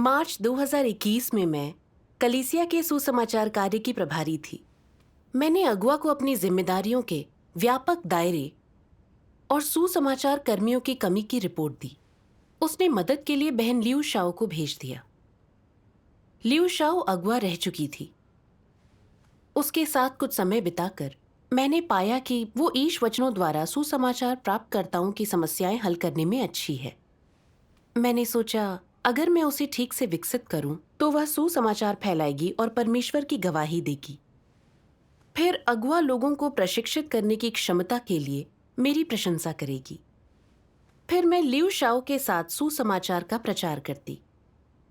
मार्च 2021 में मैं कलीसिया के सुसमाचार कार्य की प्रभारी थी। मैंने अगुआ को अपनी जिम्मेदारियों के व्यापक दायरे और सुसमाचार कर्मियों की कमी की रिपोर्ट दी। उसने मदद के लिए बहन लियू शाओ को भेज दिया। लियू शाओ अगुआ रह चुकी थी। उसके साथ कुछ समय बिताकर मैंने पाया कि वो ईश वचनों द्वारा सुसमाचार प्राप्तकर्ताओं की समस्याएं हल करने में अच्छी है। मैंने सोचा अगर मैं उसे ठीक से विकसित करूं तो वह सुसमाचार फैलाएगी और परमेश्वर की गवाही देगी। फिर अगुआ लोगों को प्रशिक्षित करने की क्षमता के लिए मेरी प्रशंसा करेगी। फिर मैं लियू शाओ के साथ सुसमाचार का प्रचार करती,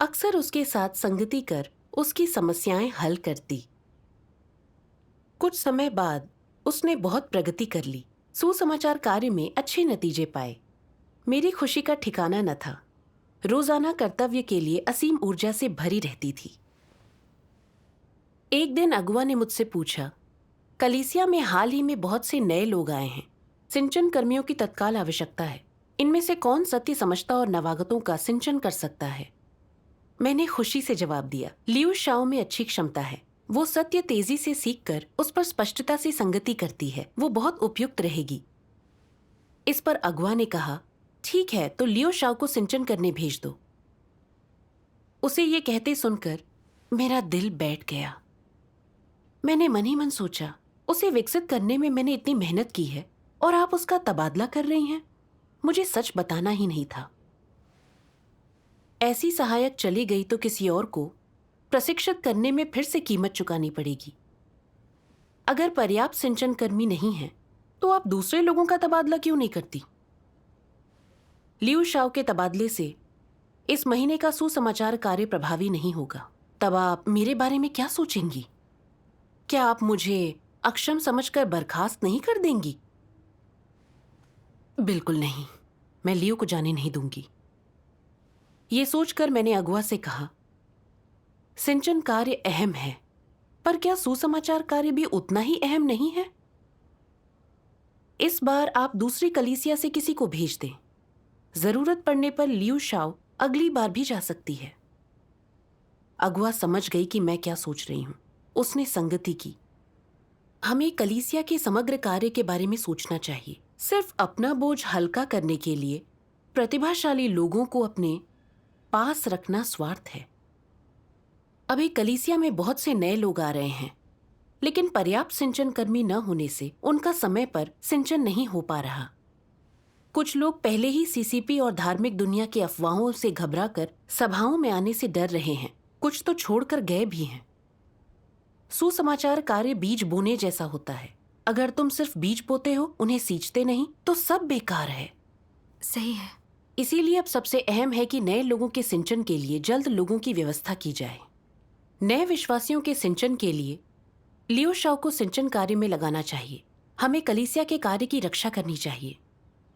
अक्सर उसके साथ संगति कर उसकी समस्याएं हल करती। कुछ समय बाद उसने बहुत प्रगति कर ली, सुसमाचार कार्य में अच्छे नतीजे पाए। मेरी खुशी का ठिकाना न था। रोजाना कर्तव्य के लिए असीम ऊर्जा से भरी रहती थी। एक दिन अगुआ ने मुझसे पूछा, कलीसिया में हाल ही में बहुत से नए लोग आए हैं। सिंचन कर्मियों की तत्काल आवश्यकता है। इनमें से कौन सत्य समझता और नवागतों का सिंचन कर सकता है? मैंने खुशी से जवाब दिया, लियू शाओ में अच्छी क्षमता है। वो सत्य तेजी से सीखकर उस पर स्पष्टता से संगति करती है। वो बहुत उपयुक्त रहेगी। इस पर अगुआ ने कहा, ठीक है, तो लियो शाओ को सिंचन करने भेज दो। उसे ये कहते सुनकर मेरा दिल बैठ गया। मैंने मन ही मन सोचा, उसे विकसित करने में मैंने इतनी मेहनत की है और आप उसका तबादला कर रही हैं। मुझे सच बताना ही नहीं था। ऐसी सहायक चली गई तो किसी और को प्रशिक्षित करने में फिर से कीमत चुकानी पड़ेगी। अगर पर्याप्त सिंचन कर्मी नहीं है तो आप दूसरे लोगों का तबादला क्यों नहीं करती? लियू शाओ के तबादले से इस महीने का सुसमाचार कार्य प्रभावी नहीं होगा। तब आप मेरे बारे में क्या सोचेंगी? क्या आप मुझे अक्षम समझकर बर्खास्त नहीं कर देंगी? बिल्कुल नहीं, मैं लियो को जाने नहीं दूंगी। ये सोचकर मैंने अगुआ से कहा, सिंचन कार्य अहम है, पर क्या सुसमाचार कार्य भी उतना ही अहम नहीं है? इस बार आप दूसरी कलीसिया से किसी को भेज दें। जरूरत पड़ने पर लियू शाओ अगली बार भी जा सकती है। अगुआ समझ गई कि मैं क्या सोच रही हूं। उसने संगति की। हमें कलीसिया के समग्र कार्य के बारे में सोचना चाहिए। सिर्फ अपना बोझ हल्का करने के लिए प्रतिभाशाली लोगों को अपने पास रखना स्वार्थ है। अभी कलीसिया में बहुत से नए लोग आ रहे हैं, लेकिन पर्याप्त सिंचन कर्मी न होने से उनका समय पर सिंचन नहीं हो पा रहा। कुछ लोग पहले ही सीसीपी और धार्मिक दुनिया की अफवाहों से घबराकर सभाओं में आने से डर रहे हैं। कुछ तो छोड़कर गए भी हैं। सुसमाचार कार्य बीज बोने जैसा होता है। अगर तुम सिर्फ बीज बोते हो, उन्हें सींचते नहीं, तो सब बेकार है। सही है। इसीलिए अब सबसे अहम है कि नए लोगों के सिंचन के लिए जल्द लोगों की व्यवस्था की जाए। नए विश्वासियों के सिंचन के लिए लियो शाओ को सिंचन कार्य में लगाना चाहिए। हमें कलीसिया के कार्य की रक्षा करनी चाहिए।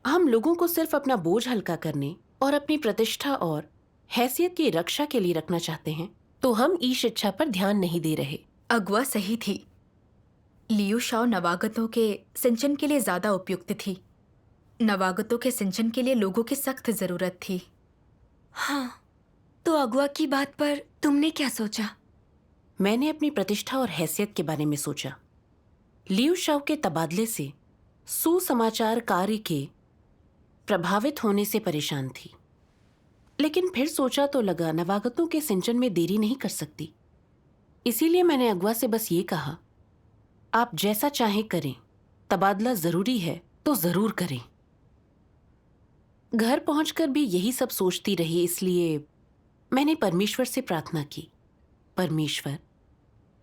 हम लोगों को सिर्फ अपना बोझ हल्का करने और अपनी प्रतिष्ठा और हैसियत की रक्षा के लिए रखना चाहते हैं, तो हम ईश इच्छा पर ध्यान नहीं दे रहे। अगुआ सही थी। लियू शाओ नवागतों के सिंचन के लिए ज्यादा उपयुक्त थी। नवागतों के सिंचन के लिए लोगों की सख्त जरूरत थी। हाँ, तो अगुआ की बात पर तुमने क्या सोचा? मैंने अपनी प्रतिष्ठा और हैसियत के बारे में सोचा। लियू शाओ के तबादले से सुसमाचार कार्य के प्रभावित होने से परेशान थी, लेकिन फिर सोचा तो लगा नवागतों के सिंचन में देरी नहीं कर सकती। इसीलिए मैंने अगुआ से बस ये कहा, आप जैसा चाहें करें, तबादला जरूरी है तो जरूर करें। घर पहुंचकर भी यही सब सोचती रही, इसलिए मैंने परमेश्वर से प्रार्थना की, परमेश्वर,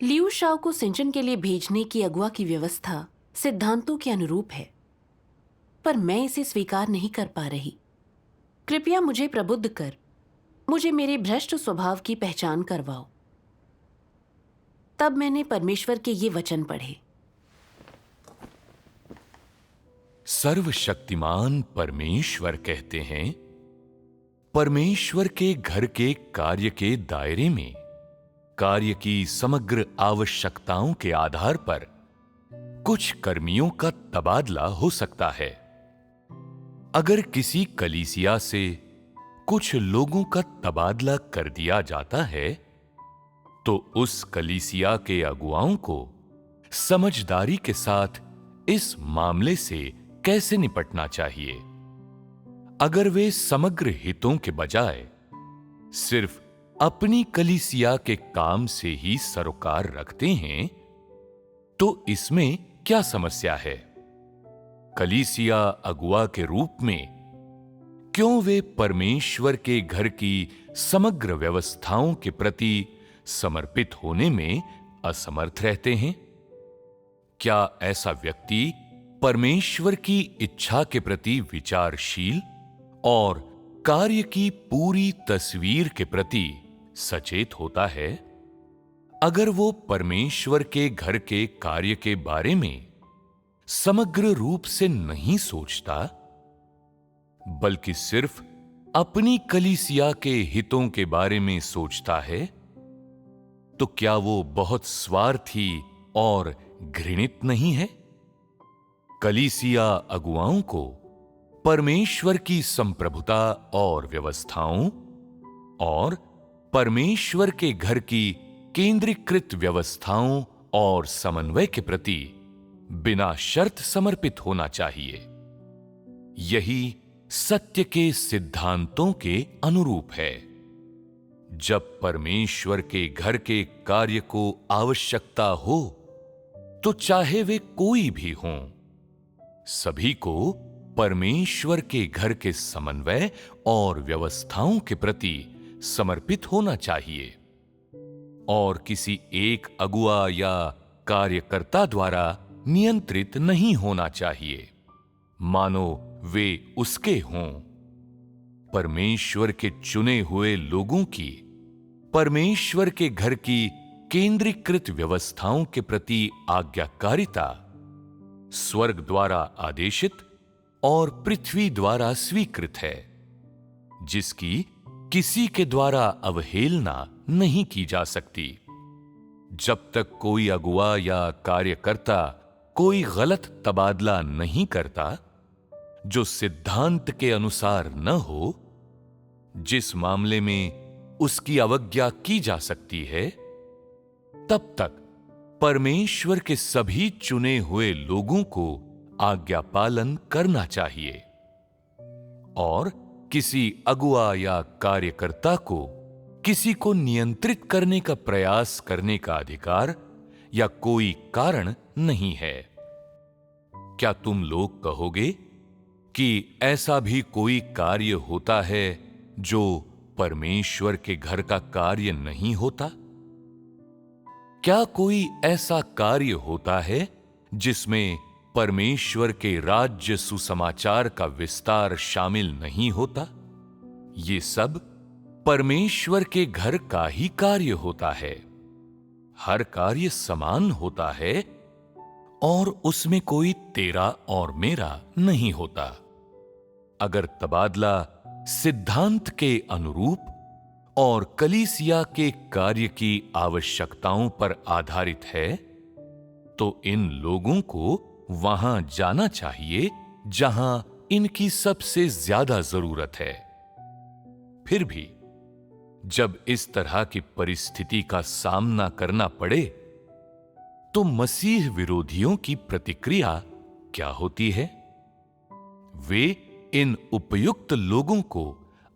लियू शाओ को सिंचन के लिए भेजने की अगुआ की व्यवस्था सिद्धांतों के अनुरूप है, पर मैं इसे स्वीकार नहीं कर पा रही। कृपया मुझे प्रबुद्ध कर, मुझे मेरे भ्रष्ट स्वभाव की पहचान करवाओ। तब मैंने परमेश्वर के ये वचन पढ़े। सर्वशक्तिमान परमेश्वर कहते हैं, परमेश्वर के घर के कार्य के दायरे में कार्य की समग्र आवश्यकताओं के आधार पर कुछ कर्मियों का तबादला हो सकता है। अगर किसी कलीसिया से कुछ लोगों का तबादला कर दिया जाता है, तो उस कलीसिया के अगुवाओं को समझदारी के साथ इस मामले से कैसे निपटना चाहिए। अगर वे समग्र हितों के बजाय सिर्फ अपनी कलीसिया के काम से ही सरोकार रखते हैं, तो इसमें क्या समस्या है? कलीसिया अगुवा के रूप में क्यों वे परमेश्वर के घर की समग्र व्यवस्थाओं के प्रति समर्पित होने में असमर्थ रहते हैं? क्या ऐसा व्यक्ति परमेश्वर की इच्छा के प्रति विचारशील और कार्य की पूरी तस्वीर के प्रति सचेत होता है? अगर वो परमेश्वर के घर के कार्य के बारे में समग्र रूप से नहीं सोचता, बल्कि सिर्फ अपनी कलीसिया के हितों के बारे में सोचता है, तो क्या वो बहुत स्वार्थी और घृणित नहीं है? कलीसिया अगुवाओं को परमेश्वर की संप्रभुता और व्यवस्थाओं और परमेश्वर के घर की केंद्रीकृत व्यवस्थाओं और समन्वय के प्रति बिना शर्त समर्पित होना चाहिए। यही सत्य के सिद्धांतों के अनुरूप है। जब परमेश्वर के घर के कार्य को आवश्यकता हो, तो चाहे वे कोई भी हों, सभी को परमेश्वर के घर के समन्वय और व्यवस्थाओं के प्रति समर्पित होना चाहिए और किसी एक अगुआ या कार्यकर्ता द्वारा नियंत्रित नहीं होना चाहिए, मानो वे उसके हों। परमेश्वर के चुने हुए लोगों की परमेश्वर के घर की केंद्रीकृत व्यवस्थाओं के प्रति आज्ञाकारिता स्वर्ग द्वारा आदेशित और पृथ्वी द्वारा स्वीकृत है, जिसकी किसी के द्वारा अवहेलना नहीं की जा सकती। जब तक कोई अगुवा या कार्यकर्ता कोई गलत तबादला नहीं करता जो सिद्धांत के अनुसार न हो, जिस मामले में उसकी अवज्ञा की जा सकती है, तब तक परमेश्वर के सभी चुने हुए लोगों को आज्ञा पालन करना चाहिए और किसी अगुआ या कार्यकर्ता को किसी को नियंत्रित करने का प्रयास करने का अधिकार या कोई कारण नहीं है। क्या तुम लोग कहोगे कि ऐसा भी कोई कार्य होता है जो परमेश्वर के घर का कार्य नहीं होता? क्या कोई ऐसा कार्य होता है जिसमें परमेश्वर के राज्य सुसमाचार का विस्तार शामिल नहीं होता? ये सब परमेश्वर के घर का ही कार्य होता है। हर कार्य समान होता है और उसमें कोई तेरा और मेरा नहीं होता। अगर तबादला सिद्धांत के अनुरूप और कलीसिया के कार्य की आवश्यकताओं पर आधारित है, तो इन लोगों को वहां जाना चाहिए जहां इनकी सबसे ज्यादा जरूरत है। फिर भी जब इस तरह की परिस्थिति का सामना करना पड़े, तो मसीह विरोधियों की प्रतिक्रिया क्या होती है? वे इन उपयुक्त लोगों को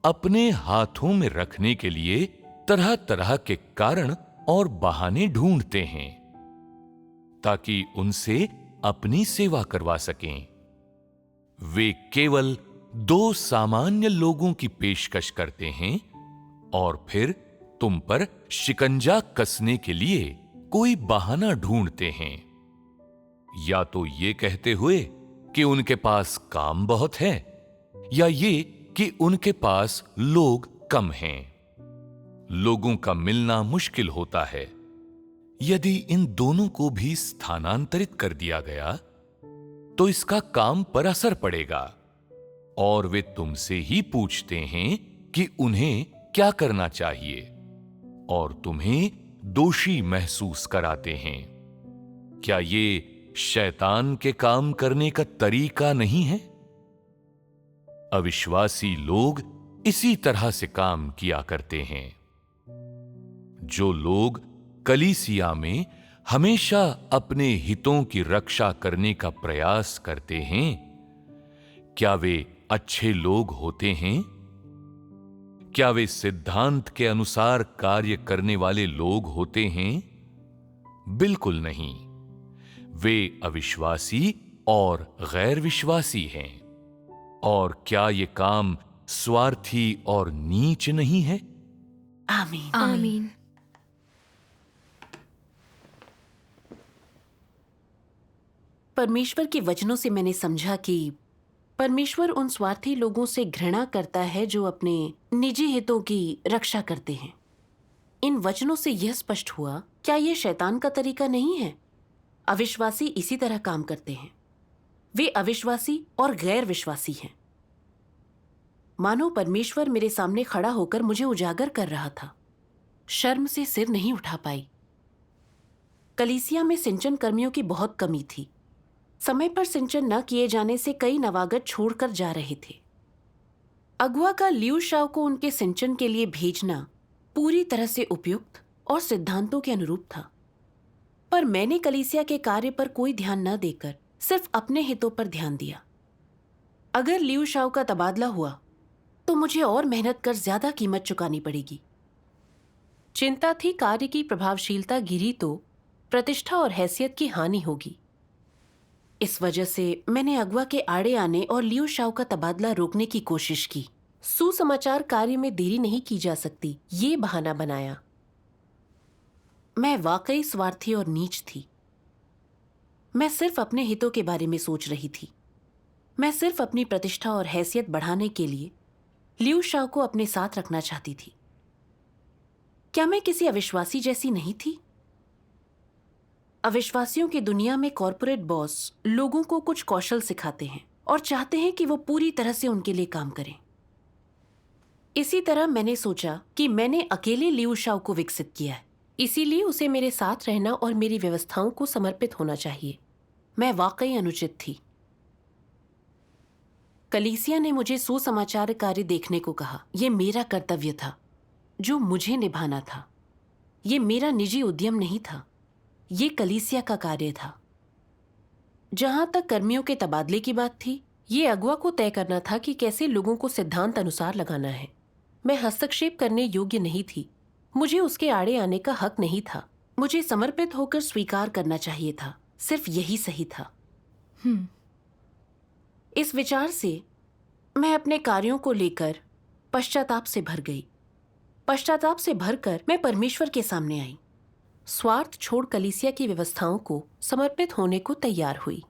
अपने हाथों में रखने के लिए तरह तरह के कारण और बहाने ढूंढते हैं ताकि उनसे अपनी सेवा करवा सकें। वे केवल दो सामान्य लोगों की पेशकश करते हैं और फिर तुम पर शिकंजा कसने के लिए कोई बहाना ढूंढते हैं, या तो ये कहते हुए कि उनके पास काम बहुत है, या ये कि उनके पास लोग कम हैं। लोगों का मिलना मुश्किल होता है। यदि इन दोनों को भी स्थानांतरित कर दिया गया, तो इसका काम पर असर पड़ेगा और वे तुमसे ही पूछते हैं कि उन्हें क्या करना चाहिए और तुम्हें दोषी महसूस कराते हैं। क्या ये शैतान के काम करने का तरीका नहीं है? अविश्वासी लोग इसी तरह से काम किया करते हैं। जो लोग कलीसिया में हमेशा अपने हितों की रक्षा करने का प्रयास करते हैं, क्या वे अच्छे लोग होते हैं? क्या वे सिद्धांत के अनुसार कार्य करने वाले लोग होते हैं? बिल्कुल नहीं। वे अविश्वासी और गैर विश्वासी हैं। और क्या ये काम स्वार्थी और नीच नहीं है? आमीन। आमीन। परमेश्वर के वचनों से मैंने समझा कि परमेश्वर उन स्वार्थी लोगों से घृणा करता है जो अपने निजी हितों की रक्षा करते हैं। इन वचनों से यह स्पष्ट हुआ, क्या यह शैतान का तरीका नहीं है? अविश्वासी इसी तरह काम करते हैं। वे अविश्वासी और गैर विश्वासी हैं। मानो परमेश्वर मेरे सामने खड़ा होकर मुझे उजागर कर रहा था। शर्म से सिर नहीं उठा पाई। कलीसिया में सिंचन कर्मियों की बहुत कमी थी। समय पर सिंचन न किए जाने से कई नवागत छोड़कर जा रहे थे। अगुआ का लियू शाओ को उनके सिंचन के लिए भेजना पूरी तरह से उपयुक्त और सिद्धांतों के अनुरूप था। पर मैंने कलीसिया के कार्य पर कोई ध्यान न देकर सिर्फ अपने हितों पर ध्यान दिया। अगर लियू शाओ का तबादला हुआ तो मुझे और मेहनत कर ज्यादा कीमत चुकानी पड़ेगी। चिंता थी कार्य की प्रभावशीलता गिरी तो प्रतिष्ठा और हैसियत की हानि होगी। इस वजह से मैंने अगुआ के आड़े आने और लियू शाओ का तबादला रोकने की कोशिश की। सुसमाचार कार्य में देरी नहीं की जा सकती, ये बहाना बनाया। मैं वाकई स्वार्थी और नीच थी। मैं सिर्फ अपने हितों के बारे में सोच रही थी। मैं सिर्फ अपनी प्रतिष्ठा और हैसियत बढ़ाने के लिए लियू शाओ को अपने साथ रखना चाहती थी। क्या मैं किसी अविश्वासी जैसी नहीं थी? अविश्वासियों की दुनिया में कॉर्पोरेट बॉस लोगों को कुछ कौशल सिखाते हैं और चाहते हैं कि वो पूरी तरह से उनके लिए काम करें। इसी तरह मैंने सोचा कि मैंने अकेले लियू शाओ को विकसित किया है, इसीलिए उसे मेरे साथ रहना और मेरी व्यवस्थाओं को समर्पित होना चाहिए। मैं वाकई अनुचित थी। कलीसिया ने मुझे सुसमाचार कार्य देखने को कहा। यह मेरा कर्तव्य था जो मुझे निभाना था। ये मेरा निजी उद्यम नहीं था, ये कलीसिया का कार्य था। जहां तक कर्मियों के तबादले की बात थी, ये अगुआ को तय करना था कि कैसे लोगों को सिद्धांत अनुसार लगाना है। मैं हस्तक्षेप करने योग्य नहीं थी। मुझे उसके आड़े आने का हक नहीं था। मुझे समर्पित होकर स्वीकार करना चाहिए था। सिर्फ यही सही था। इस विचार से मैं अपने कार्यों को लेकर पश्चाताप से भर गई। पश्चाताप से भरकर मैं परमेश्वर के सामने आई। स्वार्थ छोड़ कलीसिया की व्यवस्थाओं को समर्पित होने को तैयार हुई।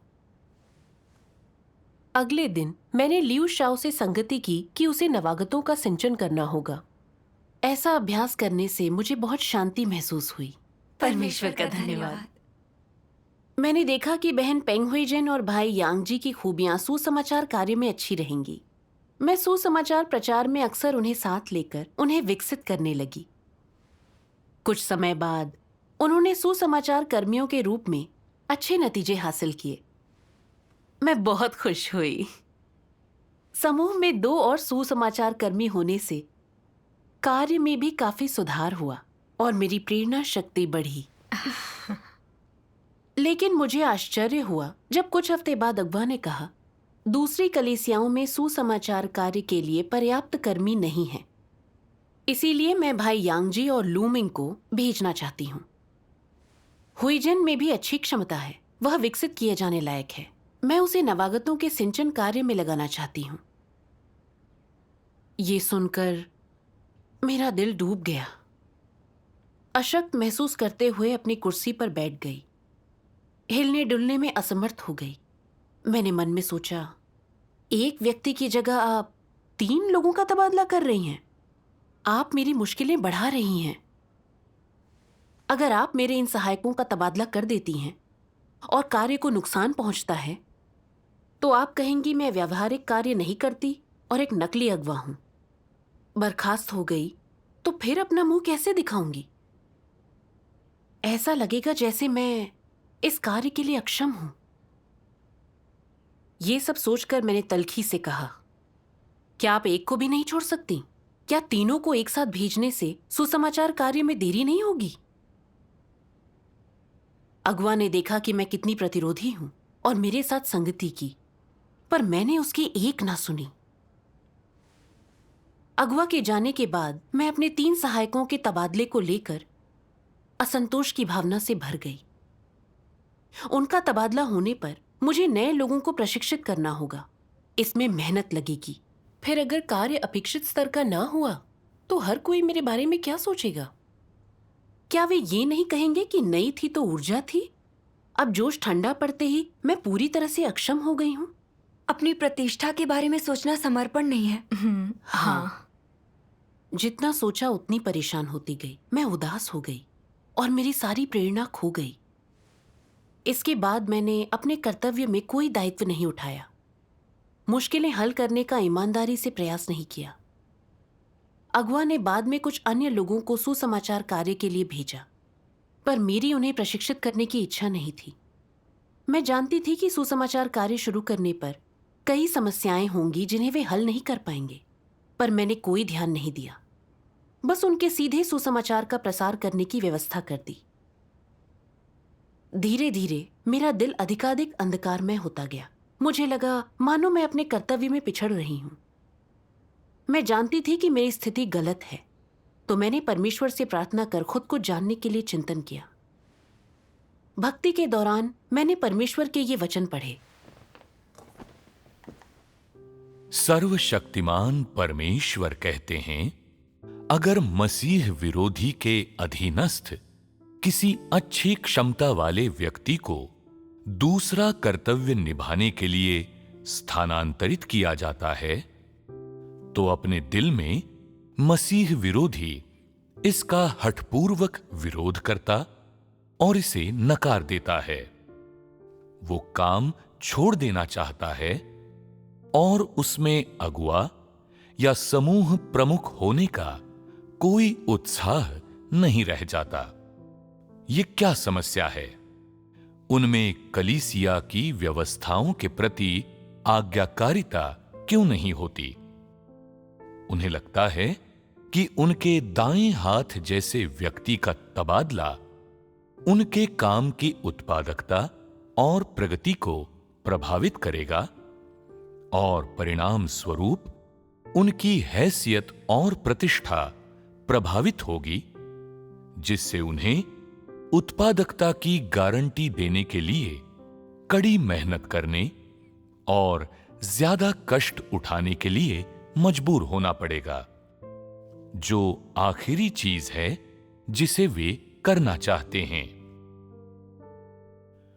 अगले दिन मैंने लियू शाओ से संगति की कि उसे नवागतों का सिंचन करना होगा। ऐसा अभ्यास करने से मुझे बहुत शांति महसूस हुई। परमेश्वर का धन्यवाद। मैंने देखा कि बहन पेंग हुईजेन और भाई यांगजी की खूबियां सुसमाचार कार्य में अच्छी रहेंगी। मैं सुसमाचार प्रचार में अक्सर उन्हें साथ लेकर उन्हें विकसित करने लगी। कुछ समय बाद उन्होंने सुसमाचार कर्मियों के रूप में अच्छे नतीजे हासिल किए। मैं बहुत खुश हुई। समूह में 2 और सुसमाचार कर्मी होने से कार्य में भी काफी सुधार हुआ और मेरी प्रेरणा शक्ति बढ़ी। लेकिन मुझे आश्चर्य हुआ जब कुछ हफ्ते बाद अगवा ने कहा, दूसरी कलीसियाओं में सुसमाचार कार्य के लिए पर्याप्त कर्मी नहीं हैं। इसीलिए मैं भाई यांगजी और लूमिंग को भेजना चाहती हूँ। हुईजेन में भी अच्छी क्षमता है, वह विकसित किए जाने लायक है। मैं उसे नवागतों के सिंचन कार्य में लगाना चाहती हूँ। ये सुनकर मेरा दिल डूब गया। अशक्त महसूस करते हुए अपनी कुर्सी पर बैठ गई। हिलने डुलने में असमर्थ हो गई। मैंने मन में सोचा, एक व्यक्ति की जगह आप 3 लोगों का तबादला कर रही हैं। आप मेरी मुश्किलें बढ़ा रही हैं। अगर आप मेरे इन सहायकों का तबादला कर देती हैं और कार्य को नुकसान पहुंचता है, तो आप कहेंगी मैं व्यावहारिक कार्य नहीं करती और एक नकली अगवा हूं। बर्खास्त हो गई तो फिर अपना मुंह कैसे दिखाऊंगी? ऐसा लगेगा जैसे मैं इस कार्य के लिए अक्षम हूं। ये सब सोचकर मैंने तल्खी से कहा, क्या आप एक को भी नहीं छोड़ सकती? क्या तीनों को एक साथ भेजने से सुसमाचार कार्य में देरी नहीं होगी? अगवा ने देखा कि मैं कितनी प्रतिरोधी हूं और मेरे साथ संगति की, पर मैंने उसकी एक ना सुनी। अगवा के जाने के बाद मैं अपने 3 सहायकों के तबादले को लेकर असंतोष की भावना से भर गई। उनका तबादला होने पर मुझे नए लोगों को प्रशिक्षित करना होगा। इसमें मेहनत लगेगी। फिर अगर कार्य अपेक्षित स्तर का ना हुआ तो हर कोई मेरे बारे में क्या सोचेगा? क्या वे ये नहीं कहेंगे कि नई थी तो ऊर्जा थी? अब जोश ठंडा पड़ते ही मैं पूरी तरह से अक्षम हो गई हूं। अपनी प्रतिष्ठा के बारे में सोचना समर्पण नहीं है। हाँ। जितना सोचा उतनी परेशान होती गई। मैं उदास हो गई और मेरी सारी प्रेरणा खो गई। इसके बाद मैंने अपने कर्तव्य में कोई दायित्व नहीं उठाया। मुश्किलें हल करने का ईमानदारी से प्रयास नहीं किया। अगवा ने बाद में कुछ अन्य लोगों को सुसमाचार कार्य के लिए भेजा, पर मेरी उन्हें प्रशिक्षित करने की इच्छा नहीं थी। मैं जानती थी कि सुसमाचार कार्य शुरू करने पर कई समस्याएं होंगी जिन्हें वे हल नहीं कर पाएंगे, पर मैंने कोई ध्यान नहीं दिया। बस उनके सीधे सुसमाचार का प्रसार करने की व्यवस्था कर दी। धीरे धीरे मेरा दिल अधिकाधिक अंधकारमय होता गया। मुझे लगा मानो मैं अपने कर्तव्य में पिछड़ रही हूं। मैं जानती थी कि मेरी स्थिति गलत है, तो मैंने परमेश्वर से प्रार्थना कर खुद को जानने के लिए चिंतन किया। भक्ति के दौरान मैंने परमेश्वर के ये वचन पढ़े। सर्वशक्तिमान परमेश्वर कहते हैं, अगर मसीह विरोधी के अधीनस्थ किसी अच्छी क्षमता वाले व्यक्ति को दूसरा कर्तव्य निभाने के लिए स्थानांतरित किया जाता है, तो अपने दिल में मसीह विरोधी इसका हठपूर्वक विरोध करता और इसे नकार देता है। वो काम छोड़ देना चाहता है और उसमें अगुआ या समूह प्रमुख होने का कोई उत्साह नहीं रह जाता। ये क्या समस्या है? उनमें कलीसिया की व्यवस्थाओं के प्रति आज्ञाकारिता क्यों नहीं होती? उन्हें लगता है कि उनके दाएं हाथ जैसे व्यक्ति का तबादला उनके काम की उत्पादकता और प्रगति को प्रभावित करेगा और परिणाम स्वरूप उनकी हैसियत और प्रतिष्ठा प्रभावित होगी, जिससे उन्हें उत्पादकता की गारंटी देने के लिए कड़ी मेहनत करने और ज्यादा कष्ट उठाने के लिए मजबूर होना पड़ेगा, जो आखिरी चीज है जिसे वे करना चाहते हैं।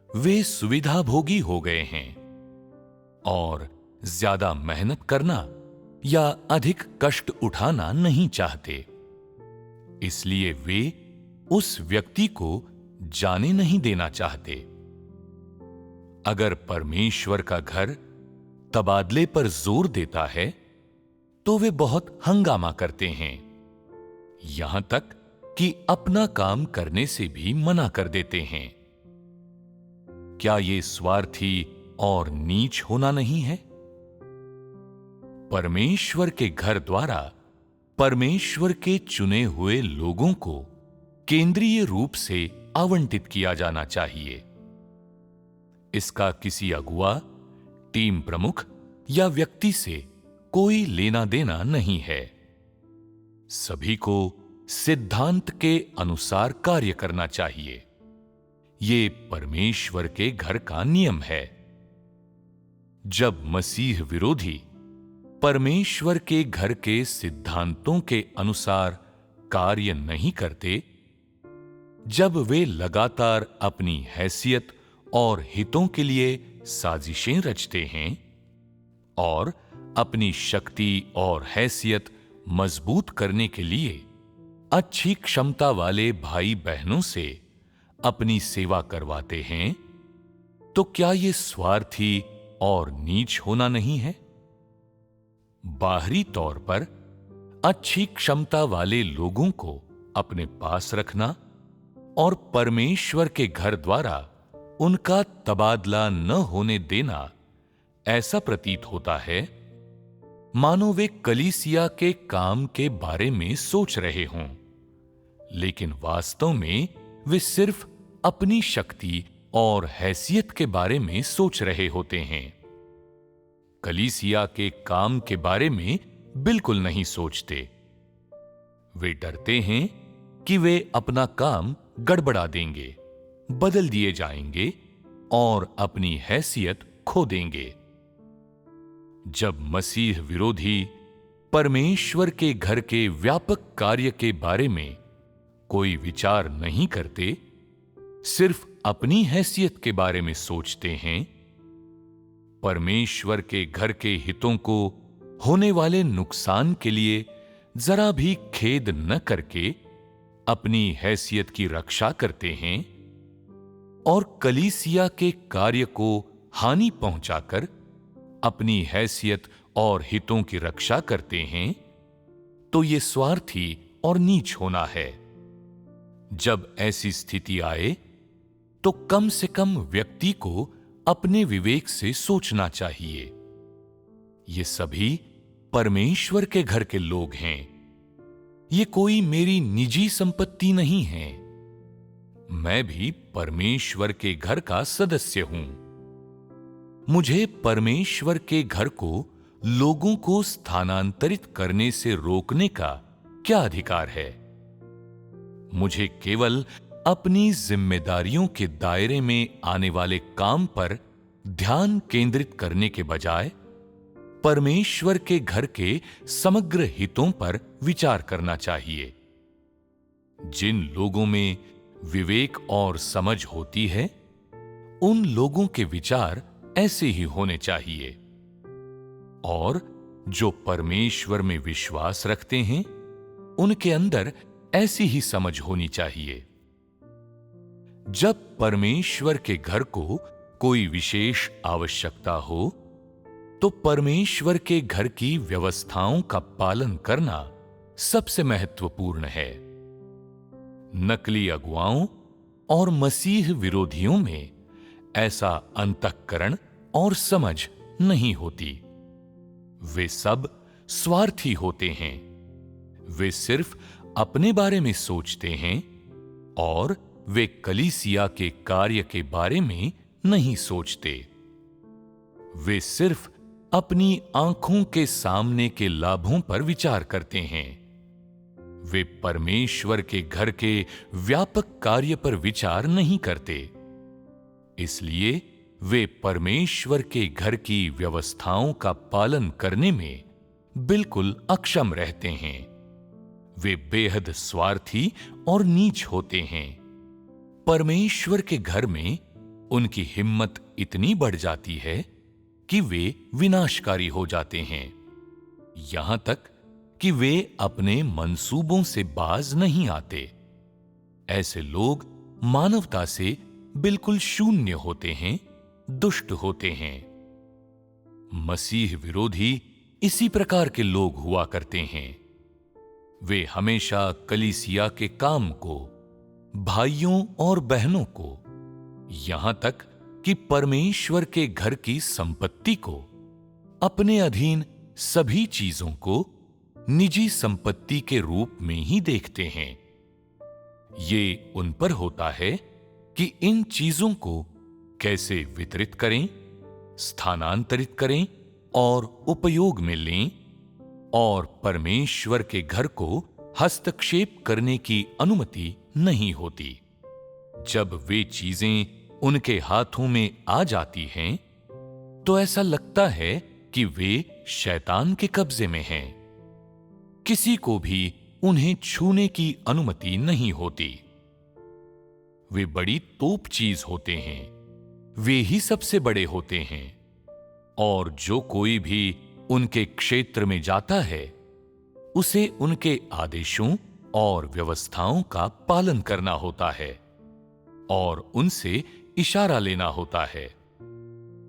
वे सुविधाभोगी हो गए हैं और ज्यादा मेहनत करना या अधिक कष्ट उठाना नहीं चाहते। इसलिए वे उस व्यक्ति को जाने नहीं देना चाहते। अगर परमेश्वर का घर तबादले पर जोर देता है तो वे बहुत हंगामा करते हैं, यहां तक कि अपना काम करने से भी मना कर देते हैं। क्या ये स्वार्थी और नीच होना नहीं है? परमेश्वर के घर द्वारा परमेश्वर के चुने हुए लोगों को केंद्रीय रूप से आवंटित किया जाना चाहिए। इसका किसी अगुआ, टीम प्रमुख या व्यक्ति से कोई लेना देना नहीं है। सभी को सिद्धांत के अनुसार कार्य करना चाहिए। ये परमेश्वर के घर का नियम है। जब मसीह विरोधी परमेश्वर के घर के सिद्धांतों के अनुसार कार्य नहीं करते, जब वे लगातार अपनी हैसियत और हितों के लिए साजिशें रचते हैं और अपनी शक्ति और हैसियत मजबूत करने के लिए अच्छी क्षमता वाले भाई बहनों से अपनी सेवा करवाते हैं, तो क्या ये स्वार्थी और नीच होना नहीं है? बाहरी तौर पर अच्छी क्षमता वाले लोगों को अपने पास रखना और परमेश्वर के घर द्वारा उनका तबादला न होने देना ऐसा प्रतीत होता है मानो वे कलीसिया के काम के बारे में सोच रहे हों, लेकिन वास्तव में वे सिर्फ अपनी शक्ति और हैसियत के बारे में सोच रहे होते हैं। कलीसिया के काम के बारे में बिल्कुल नहीं सोचते। वे डरते हैं कि वे अपना काम गड़बड़ा देंगे, बदल दिए जाएंगे और अपनी हैसियत खो देंगे। जब मसीह विरोधी परमेश्वर के घर के व्यापक कार्य के बारे में कोई विचार नहीं करते, सिर्फ अपनी हैसियत के बारे में सोचते हैं, परमेश्वर के घर के हितों को होने वाले नुकसान के लिए जरा भी खेद न करके अपनी हैसियत की रक्षा करते हैं और कलीसिया के कार्य को हानि पहुंचाकर अपनी हैसियत और हितों की रक्षा करते हैं, तो ये स्वार्थी और नीच होना है। जब ऐसी स्थिति आए तो कम से कम व्यक्ति को अपने विवेक से सोचना चाहिए। ये सभी परमेश्वर के घर के लोग हैं। ये कोई मेरी निजी संपत्ति नहीं है। मैं भी परमेश्वर के घर का सदस्य हूं। मुझे परमेश्वर के घर को लोगों को स्थानांतरित करने से रोकने का क्या अधिकार है? मुझे केवल अपनी जिम्मेदारियों के दायरे में आने वाले काम पर ध्यान केंद्रित करने के बजाय परमेश्वर के घर के समग्र हितों पर विचार करना चाहिए। जिन लोगों में विवेक और समझ होती है, उन लोगों के विचार ऐसे ही होने चाहिए, और जो परमेश्वर में विश्वास रखते हैं, उनके अंदर ऐसी ही समझ होनी चाहिए। जब परमेश्वर के घर को कोई विशेष आवश्यकता हो, तो परमेश्वर के घर की व्यवस्थाओं का पालन करना सबसे महत्वपूर्ण है। नकली अगुवाओं और मसीह विरोधियों में ऐसा अंतःकरण और समझ नहीं होती। वे सब स्वार्थी होते हैं। वे सिर्फ अपने बारे में सोचते हैं और वे कलीसिया के कार्य के बारे में नहीं सोचते। वे सिर्फ अपनी आंखों के सामने के लाभों पर विचार करते हैं। वे परमेश्वर के घर के व्यापक कार्य पर विचार नहीं करते। इसलिए वे परमेश्वर के घर की व्यवस्थाओं का पालन करने में बिल्कुल अक्षम रहते हैं। वे बेहद स्वार्थी और नीच होते हैं। परमेश्वर के घर में उनकी हिम्मत इतनी बढ़ जाती है कि वे विनाशकारी हो जाते हैं, यहां तक कि वे अपने मंसूबों से बाज नहीं आते। ऐसे लोग मानवता से बिल्कुल शून्य होते हैं, दुष्ट होते हैं। मसीह विरोधी इसी प्रकार के लोग हुआ करते हैं। वे हमेशा कलीसिया के काम को, भाइयों और बहनों को, यहां तक कि परमेश्वर के घर की संपत्ति को, अपने अधीन सभी चीजों को निजी संपत्ति के रूप में ही देखते हैं। ये उन पर होता है कि इन चीजों को कैसे वितरित करें, स्थानांतरित करें और उपयोग में लें, और परमेश्वर के घर को हस्तक्षेप करने की अनुमति नहीं होती। जब वे चीजें उनके हाथों में आ जाती हैं, तो ऐसा लगता है कि वे शैतान के कब्जे में हैं। किसी को भी उन्हें छूने की अनुमति नहीं होती। वे बड़ी तोप चीज होते हैं। वे ही सबसे बड़े होते हैं, और जो कोई भी उनके क्षेत्र में जाता है, उसे उनके आदेशों और व्यवस्थाओं का पालन करना होता है और उनसे इशारा लेना होता है।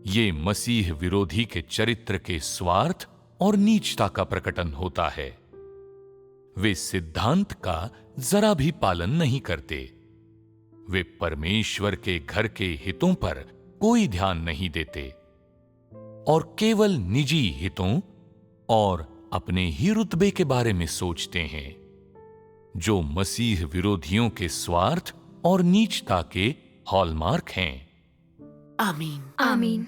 ये मसीह विरोधी के चरित्र के स्वार्थ और नीचता का प्रकटन होता है। वे सिद्धांत का जरा भी पालन नहीं करते। वे परमेश्वर के घर के हितों पर कोई ध्यान नहीं देते और केवल निजी हितों और अपने ही रुतबे के बारे में सोचते हैं, जो मसीह विरोधियों के स्वार्थ और नीचता के हॉलमार्क हैं। आमीन। आमीन।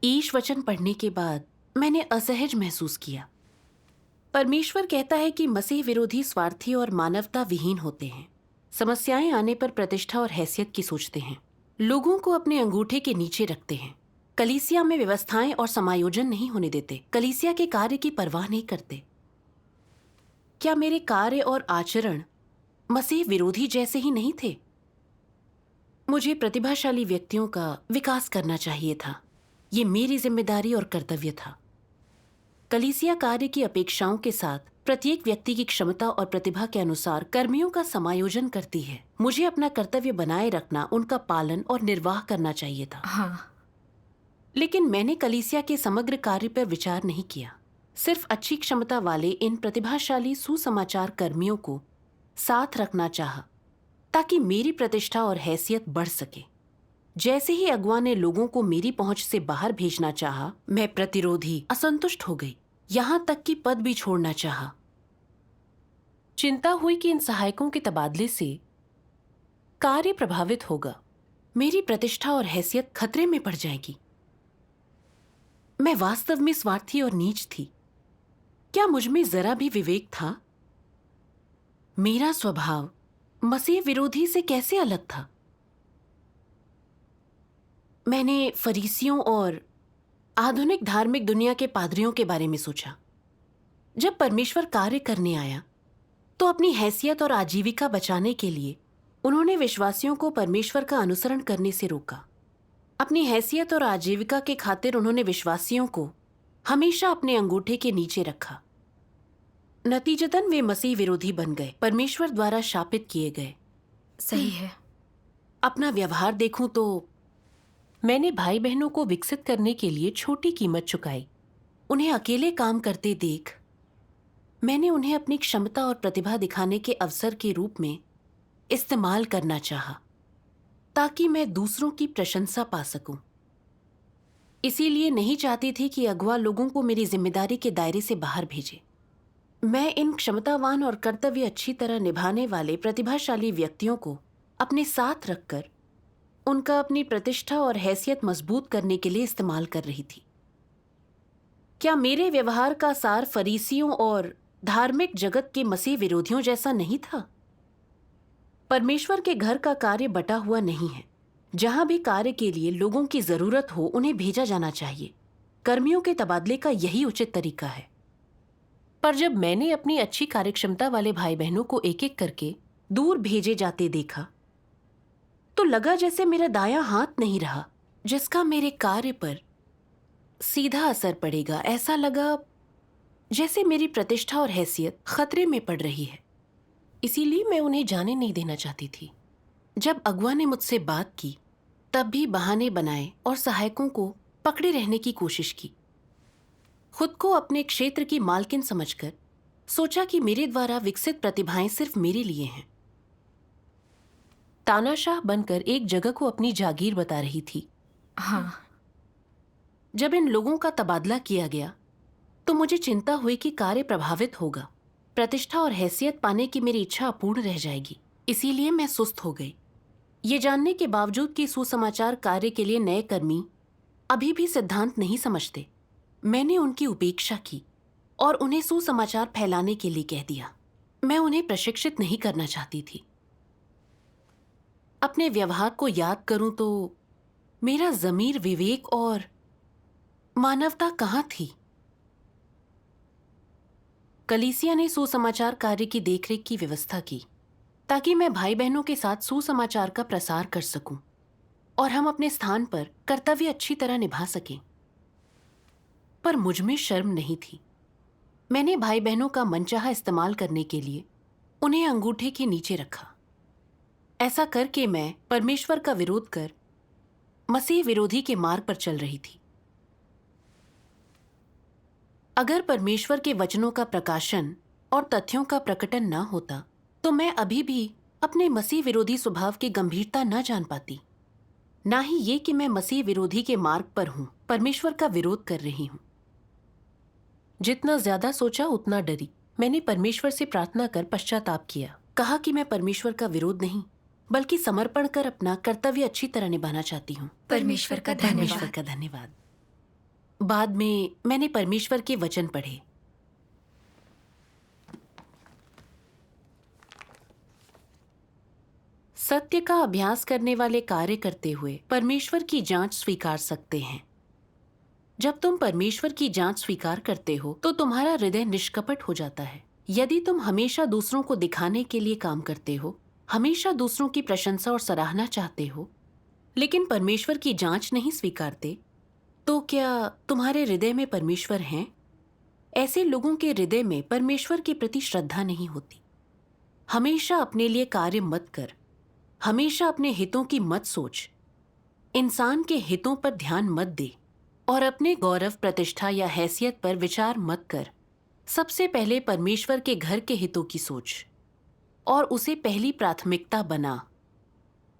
ईश वचन पढ़ने के बाद मैंने असहज महसूस किया। परमेश्वर कहता है कि मसीह विरोधी स्वार्थी और मानवता विहीन होते हैं। समस्याएं आने पर प्रतिष्ठा और हैसियत की सोचते हैं, लोगों को अपने अंगूठे के नीचे रखते हैं, कलीसिया में व्यवस्थाएं और समायोजन नहीं होने देते, कलीसिया के कार्य की परवाह नहीं करते। क्या मेरे कार्य और आचरण मसीह विरोधी जैसे ही नहीं थे? मुझे प्रतिभाशाली व्यक्तियों का विकास करना चाहिए था। ये मेरी जिम्मेदारी और कर्तव्य था। कलीसिया कार्य की अपेक्षाओं के साथ प्रत्येक व्यक्ति की क्षमता और प्रतिभा के अनुसार कर्मियों का समायोजन करती है। मुझे अपना कर्तव्य बनाए रखना, उनका पालन और निर्वाह करना चाहिए था। हाँ। लेकिन मैंने कलीसिया के समग्र कार्य पर विचार नहीं किया। सिर्फ अच्छी क्षमता वाले इन प्रतिभाशाली सुसमाचार कर्मियों को साथ रखना चाहा, ताकि मेरी प्रतिष्ठा और हैसियत बढ़ सके। जैसे ही अगुआ ने लोगों को मेरी पहुंच से बाहर भेजना चाहा, मैं प्रतिरोधी, असंतुष्ट हो गई, यहां तक कि पद भी छोड़ना चाहा। चिंता हुई कि इन सहायकों के तबादले से कार्य प्रभावित होगा, मेरी प्रतिष्ठा और हैसियत खतरे में पड़ जाएगी। मैं वास्तव में स्वार्थी और नीच थी। क्या मुझ में जरा भी विवेक था? मेरा स्वभाव मसीह विरोधी से कैसे अलग था? मैंने फरीसियों और आधुनिक धार्मिक दुनिया के पादरियों के बारे में सोचा। जब परमेश्वर कार्य करने आया तो अपनी हैसियत और आजीविका बचाने के लिए उन्होंने विश्वासियों को परमेश्वर का अनुसरण करने से रोका। अपनी हैसियत और आजीविका के खातिर उन्होंने विश्वासियों को हमेशा अपने अंगूठे के नीचे रखा। नतीजतन वे मसीह विरोधी बन गए, परमेश्वर द्वारा शापित किए गए। सही है। अपना व्यवहार देखूं तो मैंने भाई बहनों को विकसित करने के लिए छोटी कीमत चुकाई। उन्हें अकेले काम करते देख मैंने उन्हें अपनी क्षमता और प्रतिभा दिखाने के अवसर के रूप में इस्तेमाल करना चाहा, ताकि मैं दूसरों की प्रशंसा पा सकूं। इसीलिए नहीं चाहती थी कि अगुआ लोगों को मेरी जिम्मेदारी के दायरे से बाहर भेजे। मैं इन क्षमतावान और कर्तव्य अच्छी तरह निभाने वाले प्रतिभाशाली व्यक्तियों को अपने साथ रखकर उनका अपनी प्रतिष्ठा और हैसियत मजबूत करने के लिए इस्तेमाल कर रही थी। क्या मेरे व्यवहार का सार फरीसियों और धार्मिक जगत के मसीह विरोधियों जैसा नहीं था? परमेश्वर के घर का कार्य बटा हुआ नहीं है। जहां भी कार्य के लिए लोगों की जरूरत हो, उन्हें भेजा जाना चाहिए। कर्मियों के तबादले का यही उचित तरीका है। पर जब मैंने अपनी अच्छी कार्यक्षमता वाले भाई बहनों को एक एक करके दूर भेजे जाते देखा, तो लगा जैसे मेरा दायां हाथ नहीं रहा, जिसका मेरे कार्य पर सीधा असर पड़ेगा। ऐसा लगा जैसे मेरी प्रतिष्ठा और हैसियत खतरे में पड़ रही है। इसीलिए मैं उन्हें जाने नहीं देना चाहती थी। जब अगुआ ने मुझसे बात की, तब भी बहाने बनाए और सहायकों को पकड़े रहने की कोशिश की। खुद को अपने क्षेत्र की मालकिन समझकर सोचा कि मेरे द्वारा विकसित प्रतिभाएं सिर्फ मेरे लिए हैं। तानाशाह बनकर एक जगह को अपनी जागीर बता रही थी। हाँ। जब इन लोगों का तबादला किया गया तो मुझे चिंता हुई कि कार्य प्रभावित होगा, प्रतिष्ठा और हैसियत पाने की मेरी इच्छा अपूर्ण रह जाएगी। इसीलिए मैं सुस्त हो गई। ये जानने के बावजूद कि सुसमाचार कार्य के लिए नए कर्मी अभी भी सिद्धांत नहीं समझते, मैंने उनकी उपेक्षा की और उन्हें सुसमाचार फैलाने के लिए कह दिया। मैं उन्हें प्रशिक्षित नहीं करना चाहती थी। अपने व्यवहार को याद करूं तो मेरा ज़मीर, विवेक और मानवता कहां थी? कलीसिया ने सुसमाचार कार्य की देखरेख की व्यवस्था की ताकि मैं भाई बहनों के साथ सुसमाचार का प्रसार कर सकूं और हम अपने स्थान पर कर्तव्य अच्छी तरह निभा सकें। पर मुझ में शर्म नहीं थी। मैंने भाई बहनों का मनचाहा इस्तेमाल करने के लिए उन्हें अंगूठे के नीचे रखा। ऐसा करके मैं परमेश्वर का विरोध कर मसीह विरोधी के मार्ग पर चल रही थी। अगर परमेश्वर के वचनों का प्रकाशन और तथ्यों का प्रकटन न होता, तो मैं अभी भी अपने मसीह विरोधी स्वभाव की गंभीरता न जान पाती। ना ही ये कि मैं मसीह विरोधी के मार्ग पर हूं, परमेश्वर का विरोध कर रही हूं। जितना ज्यादा सोचा उतना डरी। मैंने परमेश्वर से प्रार्थना कर पश्चाताप किया। कहा कि मैं परमेश्वर का विरोध नहीं बल्कि समर्पण कर अपना कर्तव्य अच्छी तरह निभाना चाहती हूँ। परमेश्वर का परमेश्वर धन्यवाद। का धन्यवाद। बाद में मैंने परमेश्वर के वचन पढ़े। सत्य का अभ्यास करने वाले कार्य करते हुए परमेश्वर की जांच स्वीकार सकते हैं। जब तुम परमेश्वर की जांच स्वीकार करते हो तो तुम्हारा हृदय निष्कपट हो जाता है। यदि तुम हमेशा दूसरों को दिखाने के लिए काम करते हो, हमेशा दूसरों की प्रशंसा और सराहना चाहते हो, लेकिन परमेश्वर की जांच नहीं स्वीकारते, तो क्या तुम्हारे हृदय में परमेश्वर हैं? ऐसे लोगों के हृदय में परमेश्वर के प्रति श्रद्धा नहीं होती। हमेशा अपने लिए कार्य मत कर, हमेशा अपने हितों की मत सोच, इंसान के हितों पर ध्यान मत दे और अपने गौरव, प्रतिष्ठा या हैसियत पर विचार मत कर। सबसे पहले परमेश्वर के घर के हितों की सोच और उसे पहली प्राथमिकता बना।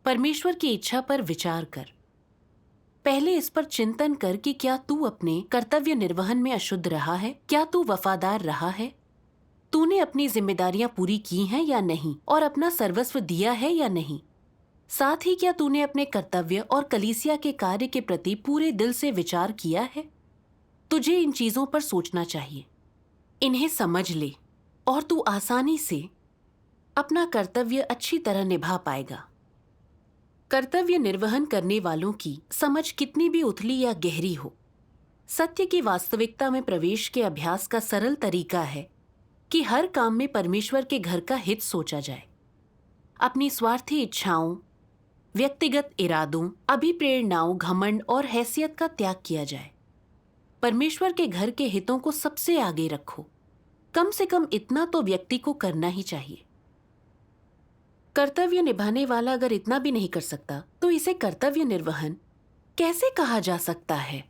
परमेश्वर की इच्छा पर विचार कर। पहले इस पर चिंतन कर कि क्या तू अपने कर्तव्य निर्वहन में अशुद्ध रहा है? क्या तू वफादार रहा है? तूने अपनी जिम्मेदारियां पूरी की हैं या नहीं और अपना सर्वस्व दिया है या नहीं? साथ ही क्या तूने अपने कर्तव्य और कलीसिया के कार्य के प्रति पूरे दिल से विचार किया है? तुझे इन चीजों पर सोचना चाहिए। इन्हें समझ ले और तू आसानी से अपना कर्तव्य अच्छी तरह निभा पाएगा। कर्तव्य निर्वहन करने वालों की समझ कितनी भी उथली या गहरी हो, सत्य की वास्तविकता में प्रवेश के अभ्यास का सरल तरीका है कि हर काम में परमेश्वर के घर का हित सोचा जाए। अपनी स्वार्थी इच्छाओं, व्यक्तिगत इरादों, अभिप्रेरणाओं, घमंड और हैसियत का त्याग किया जाए। परमेश्वर के घर के हितों को सबसे आगे रखो। कम से कम इतना तो व्यक्ति को करना ही चाहिए। कर्तव्य निभाने वाला अगर इतना भी नहीं कर सकता तो इसे कर्तव्य निर्वहन कैसे कहा जा सकता है?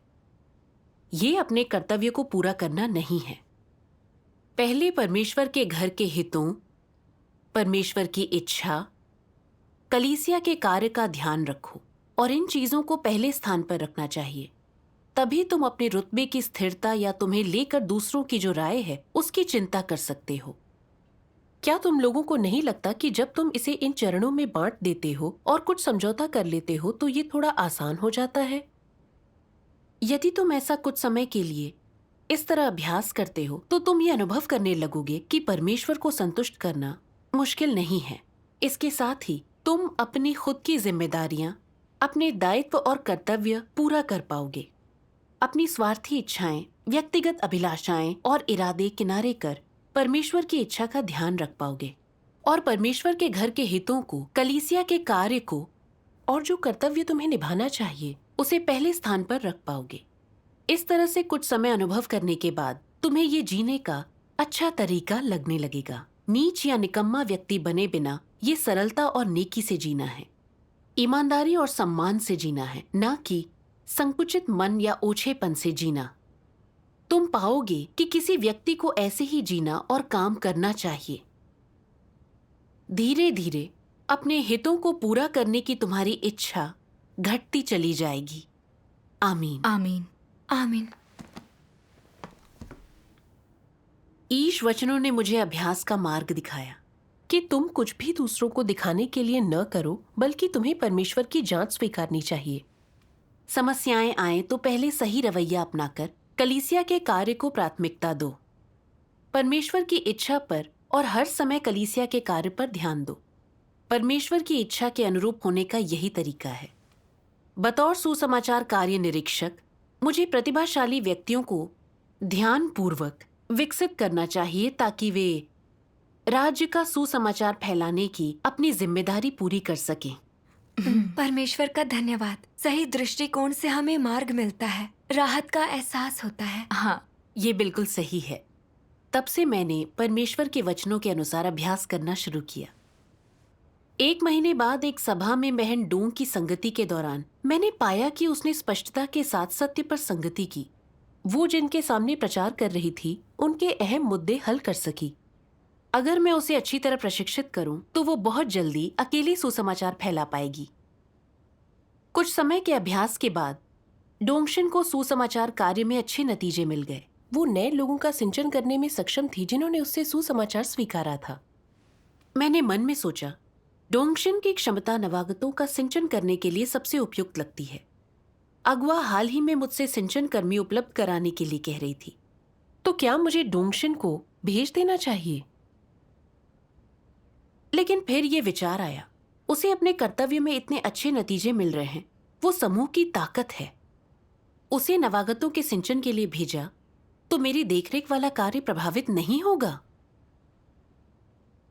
ये अपने कर्तव्य को पूरा करना नहीं है। पहले परमेश्वर के घर के हितों, परमेश्वर की इच्छा, कलीसिया के कार्य का ध्यान रखो और इन चीजों को पहले स्थान पर रखना चाहिए। तभी तुम अपने रुतबे की स्थिरता या तुम्हें लेकर दूसरों की जो राय है उसकी चिंता कर सकते हो। क्या तुम लोगों को नहीं लगता कि जब तुम इसे इन चरणों में बांट देते हो और कुछ समझौता कर लेते हो तो ये थोड़ा आसान हो जाता है? यदि तुम ऐसा कुछ समय के लिए इस तरह अभ्यास करते हो तो तुम ये अनुभव करने लगोगे कि परमेश्वर को संतुष्ट करना मुश्किल नहीं है। इसके साथ ही तुम अपनी खुद की जिम्मेदारियां, अपने दायित्व और कर्तव्य पूरा कर पाओगे। अपनी स्वार्थी इच्छाएं, व्यक्तिगत अभिलाषाएं और इरादे किनारे कर परमेश्वर की इच्छा का ध्यान रख पाओगे और परमेश्वर के घर के हितों को, कलीसिया के कार्य को और जो कर्तव्य तुम्हें निभाना चाहिए उसे पहले स्थान पर रख पाओगे। इस तरह से कुछ समय अनुभव करने के बाद तुम्हें ये जीने का अच्छा तरीका लगने लगेगा। नीच या निकम्मा व्यक्ति बने बिना ये सरलता और नेकी से जीना है, ईमानदारी और सम्मान से जीना है, ना कि संकुचित मन या ओछेपन से जीना। तुम पाओगे कि किसी व्यक्ति को ऐसे ही जीना और काम करना चाहिए। धीरे धीरे अपने हितों को पूरा करने की तुम्हारी इच्छा घटती चली जाएगी। आमीन। आमीन। आमीन। ईश वचनों ने मुझे अभ्यास का मार्ग दिखाया कि तुम कुछ भी दूसरों को दिखाने के लिए न करो, बल्कि तुम्हें परमेश्वर की जांच स्वीकारनी चाहिए। समस्याएं आए तो पहले सही रवैया अपनाकर कलीसिया के कार्य को प्राथमिकता दो। परमेश्वर की इच्छा पर और हर समय कलीसिया के कार्य पर ध्यान दो। परमेश्वर की इच्छा के अनुरूप होने का यही तरीका है। बतौर सुसमाचार कार्य निरीक्षक मुझे प्रतिभाशाली व्यक्तियों को ध्यानपूर्वक विकसित करना चाहिए ताकि वे राज्य का सुसमाचार फैलाने की अपनी जिम्मेदारी पूरी कर सकें। परमेश्वर का धन्यवाद। सही दृष्टिकोण से हमें मार्ग मिलता है, राहत का एहसास होता है। हाँ, ये बिल्कुल सही है। तब से मैंने परमेश्वर के वचनों के अनुसार अभ्यास करना शुरू किया। 1 महीने बाद एक सभा में बहन डोंग की संगति के दौरान मैंने पाया कि उसने स्पष्टता के साथ सत्य पर संगति की। वो जिनके सामने प्रचार कर रही थी उनके अहम मुद्दे हल कर सकी। अगर मैं उसे अच्छी तरह प्रशिक्षित करूं तो वो बहुत जल्दी अकेले सुसमाचार फैला पाएगी। कुछ समय के अभ्यास के बाद डोंगशिन को सुसमाचार कार्य में अच्छे नतीजे मिल गए। वो नए लोगों का सिंचन करने में सक्षम थी जिन्होंने उससे सुसमाचार स्वीकारा था। मैंने मन में सोचा, डोंगशिन की क्षमता नवागतों का सिंचन करने के लिए सबसे उपयुक्त लगती है। अगवा हाल ही में मुझसे सिंचन कर्मी उपलब्ध कराने के लिए कह रही थी, तो क्या मुझे डोंगशिन को भेज देना चाहिए? लेकिन फिर ये विचार आया, उसे अपने कर्तव्य में इतने अच्छे नतीजे मिल रहे हैं, वो समूह की ताकत है। उसे नवागतों के सिंचन के लिए भेजा तो मेरी देखरेख वाला कार्य प्रभावित नहीं होगा।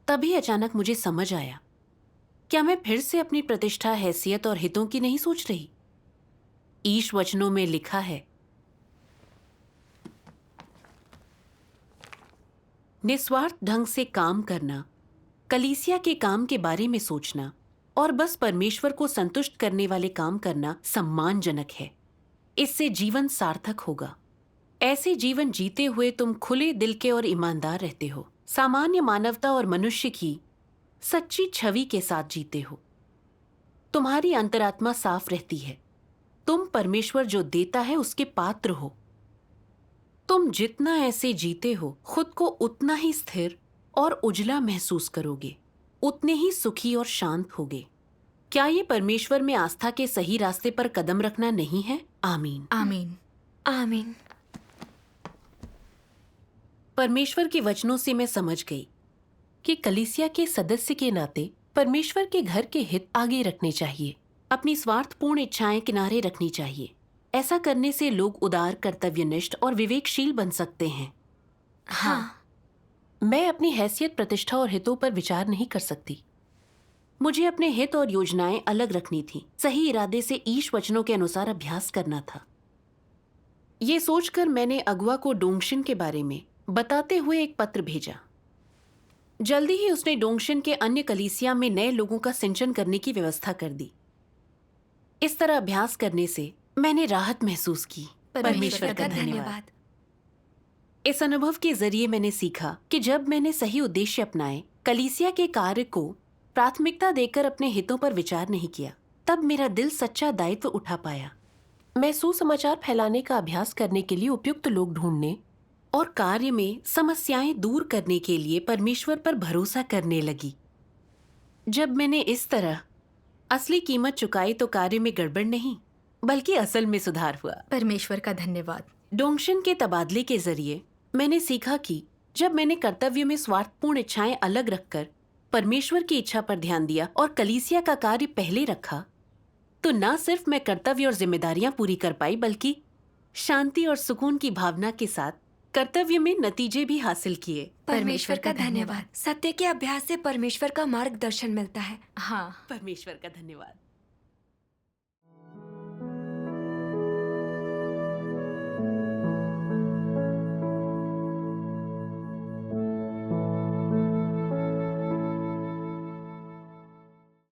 तभी अचानक मुझे समझ आया, क्या मैं फिर से अपनी प्रतिष्ठा, हैसियत और हितों की नहीं सोच रही? ईश वचनों में लिखा है, निस्वार्थ ढंग से काम करना, कलीसिया के काम के बारे में सोचना और बस परमेश्वर को संतुष्ट करने वाले काम करना सम्मानजनक है। इससे जीवन सार्थक होगा। ऐसे जीवन जीते हुए तुम खुले दिल के और ईमानदार रहते हो, सामान्य मानवता और मनुष्य की सच्ची छवि के साथ जीते हो। तुम्हारी अंतरात्मा साफ रहती है। तुम परमेश्वर जो देता है उसके पात्र हो। तुम जितना ऐसे जीते हो, खुद को उतना ही स्थिर और उजला महसूस करोगे, उतने ही सुखी और शांत होगे। क्या ये परमेश्वर में आस्था के सही रास्ते पर कदम रखना नहीं है? आमीन। आमीन। आमीन। परमेश्वर के वचनों से मैं समझ गई कि कलीसिया के सदस्य के नाते परमेश्वर के घर के हित आगे रखने चाहिए, अपनी स्वार्थपूर्ण इच्छाएं किनारे रखनी चाहिए। ऐसा करने से लोग उदार, कर्तव्यनिष्ठ और विवेकशील बन सकते हैं। हाँ। मैं अपनी हैसियत, प्रतिष्ठा और हितों पर विचार नहीं कर सकती। मुझे अपने हित और योजनाएं अलग रखनी थी। सही इरादे से ईश वचनों के अनुसार अभ्यास करना था। ये सोचकर मैंने अगवा को डोंगशिन के बारे में बताते हुए एक पत्र भेजा। जल्दी ही उसने डोंगशिन के अन्य कलीसिया में नए लोगों का सिंचन करने की व्यवस्था कर दी। इस तरह अभ्यास करने से मैंने राहत महसूस की। परमेश्वर का धन्यवाद। इस अनुभव के जरिए मैंने सीखा कि जब मैंने सही उद्देश्य अपनाए, कलीसिया के कार्य को प्राथमिकता देकर अपने हितों पर विचार नहीं किया, तब मेरा दिल सच्चा दायित्व उठा पाया। मैं सुसमाचार फैलाने का अभ्यास करने के लिए उपयुक्त लोग ढूंढने और कार्य में समस्याएं दूर करने के लिए परमेश्वर पर भरोसा करने लगी। जब मैंने इस तरह असली कीमत चुकाई तो कार्य में गड़बड़ नहीं, बल्कि असल में सुधार हुआ। परमेश्वर का धन्यवाद। डोंगशिन के तबादले के जरिए मैंने सीखा कि जब मैंने कर्तव्य में स्वार्थपूर्ण इच्छाएं अलग रखकर परमेश्वर की इच्छा पर ध्यान दिया और कलीसिया का कार्य पहले रखा, तो न सिर्फ मैं कर्तव्य और जिम्मेदारियां पूरी कर पाई, बल्कि शांति और सुकून की भावना के साथ कर्तव्य में नतीजे भी हासिल किए। परमेश्वर का धन्यवाद। सत्य के अभ्यास से परमेश्वर का मार्गदर्शन मिलता है। हाँ। परमेश्वर का धन्यवाद।